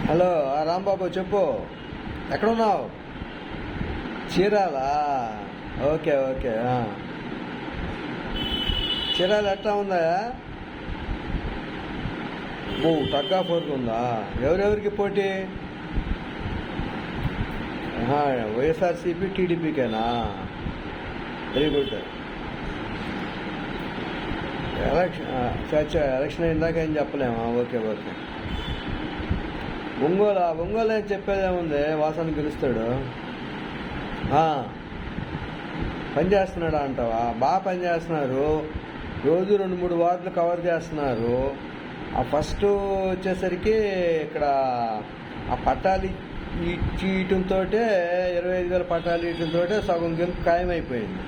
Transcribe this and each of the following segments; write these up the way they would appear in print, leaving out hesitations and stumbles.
Hello Rambabu చెప్పు, ఎక్కడున్నావు? Chirala? Okay okay. Chirala ఎట్లా ఉందా? టగ్ ఆఫ్ వర్క్ ఉందా? ఎవరెవరికి పోటీ? వైఎస్ఆర్సీపీ టీడీపీకేనా? Very good. ఎలక్షన్ అయిందాక ఏం చెప్పలేమా? Okay okay. ఒంగోలు ఏం చెప్పేదేముంది, వాసన గెలుస్తాడు. పని చేస్తున్నాడా అంటావా? బాగా పని చేస్తున్నారు, రోజు 2-3 వార్డులు కవర్ చేస్తున్నారు. ఆ ఫస్ట్ వచ్చేసరికి ఇక్కడ ఆ పట్టాలు ఇచ్చడంతో 25,000 పట్టాలు ఇవ్వడంతో సగం గెలుపు ఖాయమైపోయింది.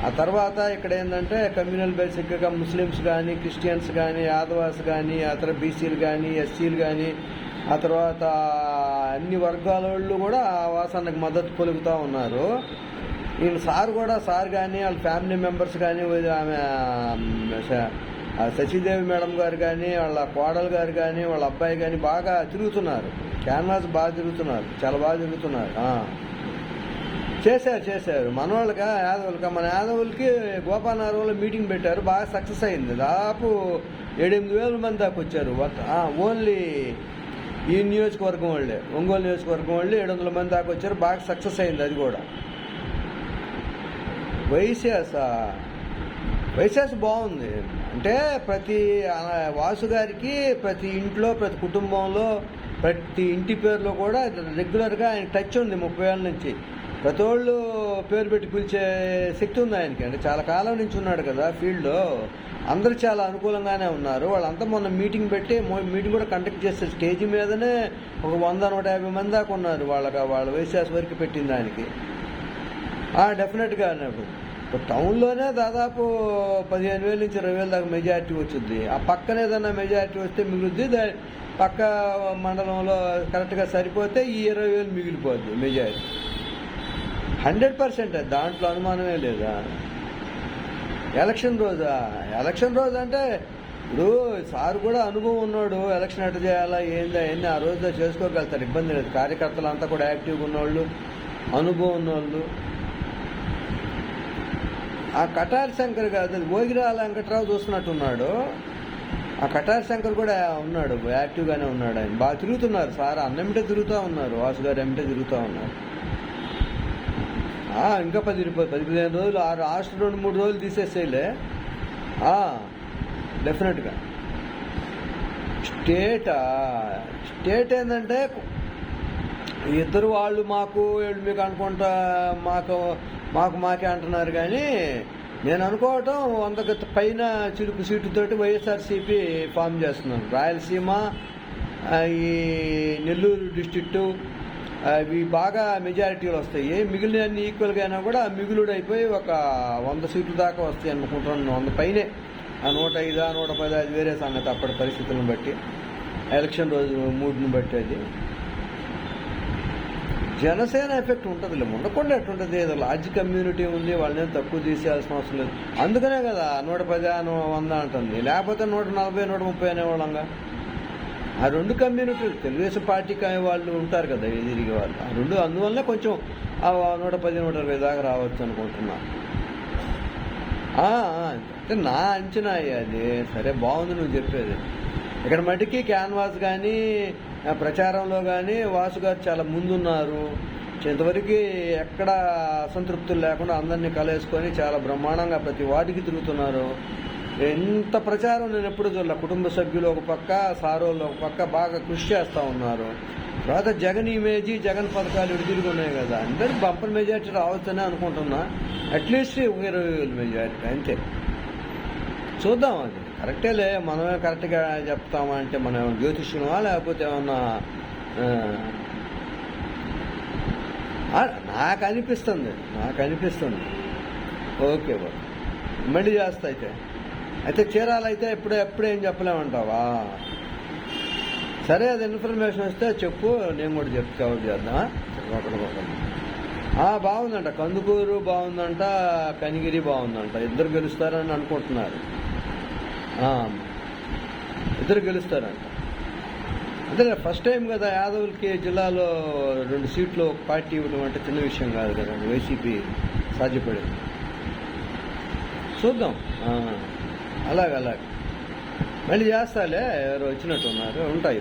ఆ తర్వాత ఇక్కడ ఏంటంటే కమ్యూనల్ బేసిక్గా ముస్లిమ్స్ కానీ, క్రిస్టియన్స్ కానీ, ఆదివాసి కానీ, అతర బీసీలు కానీ, ఎస్సీలు కానీ, ఆ తర్వాత అన్ని వర్గాల వాళ్ళు కూడా వాసన్నకు మద్దతు పలుకుతూ ఉన్నారు. వీళ్ళు సార్ కానీ వాళ్ళ ఫ్యామిలీ మెంబర్స్ కానీ, ఆమె శశిదేవి మేడం గారు కానీ, వాళ్ళ కోడలు గారు కానీ, వాళ్ళ అబ్బాయి కానీ బాగా తిరుగుతున్నారు. క్యాన్వాస్ బాగా తిరుగుతున్నారు, చాలా బాగా తిరుగుతున్నారు. చేశారు మన వాళ్ళకి, మన యాదవులకి గోపాలనగరంలో మీటింగ్ పెట్టారు, బాగా సక్సెస్ అయింది. దాదాపు 7-8 మంది దాకా వచ్చారు. ఓన్లీ ఈ నియోజకవర్గం వాళ్ళే, ఒంగోలు నియోజకవర్గం వాళ్ళే 700 మంది దాకా వచ్చారు, బాగా సక్సెస్ అయింది అది కూడా. వైశాస్ బాగుంది. అంటే ప్రతి వాసు గారికి ప్రతి ఇంట్లో, ప్రతి కుటుంబంలో, ప్రతి ఇంటి పేరులో కూడా రెగ్యులర్గా ఆయన టచ్ ఉంది. 30 ఏళ్ళ నుంచి ప్రతి వాళ్ళు పేరు పెట్టి పిలిచే శక్తి ఉంది ఆయనకి. అంటే చాలా కాలం నుంచి ఉన్నాడు కదా ఫీల్డ్లో. అందరూ చాలా అనుకూలంగానే ఉన్నారు. వాళ్ళంతా మొన్న మీటింగ్ పెట్టి మీటింగ్ కూడా కండక్ట్ చేస్తారు. స్టేజ్ మీదనే ఒక 100-150 మంది దాకా ఉన్నారు. వాళ్ళ వైశాస్ వరకు పెట్టింది ఆయనకి. డెఫినెట్గా ఇప్పుడు టౌన్లోనే దాదాపు 15,000 నుంచి 20,000 దాకా మెజారిటీ వచ్చింది. ఆ పక్కన ఏదన్నా మెజారిటీ వస్తే మిగులుద్ది, పక్క మండలంలో కరెక్ట్గా సరిపోతే ఈ 20,000 మిగిలిపోద్ది మెజారిటీ. 100% దాంట్లో అనుమానమే లేదా. ఎలక్షన్ రోజు అంటే ఇప్పుడు సార్ కూడా అనుభవం ఉన్నాడు, ఎలక్షన్ ఎట్లా చేయాలా ఏందా అన్నీ ఆ రోజులో చేసుకోగలుగుతారు, ఇబ్బంది లేదు. కార్యకర్తలు అంతా కూడా యాక్టివ్గా ఉన్నవాళ్ళు, అనుభవం ఉన్నవాళ్ళు. ఆ కటారి శంకర్ కాదు, భోగిరాల వెంకట్రావు చూస్తున్నట్టున్నాడు. ఆ కటారి శంకర్ కూడా ఉన్నాడు, యాక్టివ్గానే ఉన్నాడు. ఆయన బాగా తిరుగుతున్నారు. సార్ అన్నమిటే తిరుగుతూ ఉన్నారు, వాసు గారు ఎమ్మిటే తిరుగుతూ ఉన్నారు. ఇంకా 10-15 రోజులు, లాస్ట్ 2-3 రోజులు తీసేసేలే. డెఫినెట్గా స్టేట్ ఏంటంటే ఇద్దరు వాళ్ళు వీళ్ళు మీకు అనుకుంటా మాకే అంటున్నారు. కానీ నేను అనుకోవటం 100 పైన చిరుకు సీటుతోటి వైఎస్ఆర్సీపీ ఫామ్ చేస్తున్నాను. రాయలసీమ, ఈ నెల్లూరు డిస్ట్రిక్టు ఇవి బాగా మెజారిటీలు వస్తాయి. మిగిలిన అన్ని ఈక్వల్గా అయినా కూడా మిగులుడు అయిపోయి ఒక 100 సీట్లు దాకా వస్తాయి అనుకుంటున్నాను. 100 పైనే. 105, 110 అది వేరే సంగతి, అప్పటి పరిస్థితులను బట్టి, ఎలక్షన్ రోజు మూడ్ని బట్టి. అది జనసేన ఎఫెక్ట్ ఉంటుందిలే, ఉండకుండా ఎట్టుంటుంది. ఏదో లార్జ్ కమ్యూనిటీ ఉంది, వాళ్ళని తక్కువ తీసేయాల్సిన అవసరం లేదు. అందుకనే కదా 110, 100 అంటుంది. లేకపోతే 140, 130 అనేవాళ్ళంగా. ఆ 2 కమ్యూనిటీలు తెలుగుదేశం పార్టీకి వాళ్ళు ఉంటారు కదా, ఎదిరిగే వాళ్ళు. ఆ 2 అందువల్లనే కొంచెం 110, 120 దాకా రావచ్చు అనుకుంటున్నా. అంటే నా అంచనా అది. సరే, బాగుంది నువ్వు చెప్పేది. ఇక్కడ మటుకి క్యాన్వాస్ కానీ ప్రచారంలో కానీ వాసు గారు చాలా ముందున్నారు. ఇంతవరకు ఎక్కడ అసంతృప్తులు లేకుండా అందరినీ కలేసుకొని చాలా బ్రహ్మాండంగా ప్రతి వాటికి తిరుగుతున్నారు. ఎంత ప్రచారం నేను ఎప్పుడు చూడలే. కుటుంబ సభ్యులు ఒక పక్క, సారోళ్ళు ఒక పక్క బాగా కృషి చేస్తూ ఉన్నారు. తర్వాత జగన్ ఇమేజీ, జగన్ పథకాలు విడిదిరిగి ఉన్నాయి కదా, అందరూ బంపర్ మెజారిటీ రావచ్చనే అనుకుంటున్నా. అట్లీస్ట్ 20,000 మెజారిటీ అంతే. చూద్దాం, అది కరెక్టేలే. మనమే కరెక్ట్గా చెప్తామా అంటే మనం జ్యోతిష్యులమా లేకపోతే ఏమన్నా? నాకు అనిపిస్తుంది. ఓకే బాబు, మళ్ళీ చేస్తా. అయితే చీరాలైతే ఎప్పుడేం చెప్పలేమంటావా? సరే, అది ఇన్ఫర్మేషన్ వస్తే చెప్పు, నేను కూడా కవర్ చేద్దాం. బాగుందంట, కందుకూరు బాగుందంట, కనిగిరి బాగుందంట. ఇద్దరు గెలుస్తారని అనుకుంటున్నారు. ఇద్దరు గెలుస్తారంట. అంటే ఫస్ట్ టైం కదా యాదవులకి జిల్లాలో 2 సీట్లు ఒక పార్టీ ఇవ్వడం అంటే చిన్న విషయం కాదు కదా, వైసీపీ సాధ్యపడేది. చూద్దాం. అలాగే మళ్ళీ చేస్తాలే, ఎవరు వచ్చినట్టు ఉన్నారు, ఉంటాయి.